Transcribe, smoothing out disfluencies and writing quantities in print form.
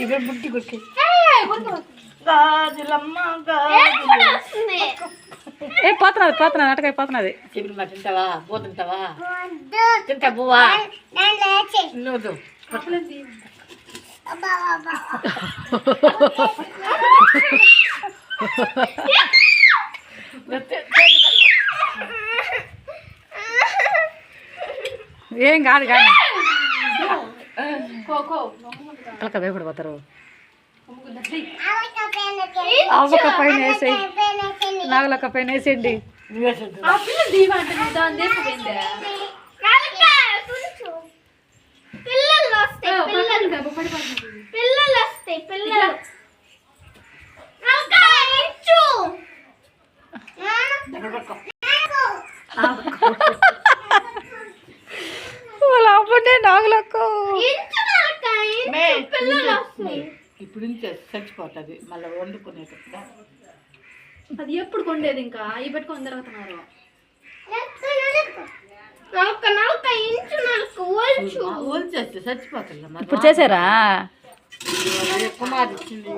ఇవి బుట్టి గుట్టి పోతున్నది అటకైపోతున్నది. చికెన్ మరి తింటావా? పోతుంటావా? తింటా బువ్వా నువ్వు ఏం కాదు కానీ అట్లా భయపడిపోతారు. అవ్వక పైన వేసేయి, నాగలక్క పైన వేసేయండి. వాళ్ళ అవ్వంటే నాగలక్క ఇప్పుడు నుంచి చచ్చిపోతుంది. మళ్ళీ వండుకునేటప్పుడు అది ఎప్పుడు కొండేది ఇంకా ఈ పెట్టుకొని తిరుగుతున్నారు. ఓల్చేస్తే చచ్చిపోతుంది. ఇప్పుడు చేసారా? కుమార్ ఇచ్చింది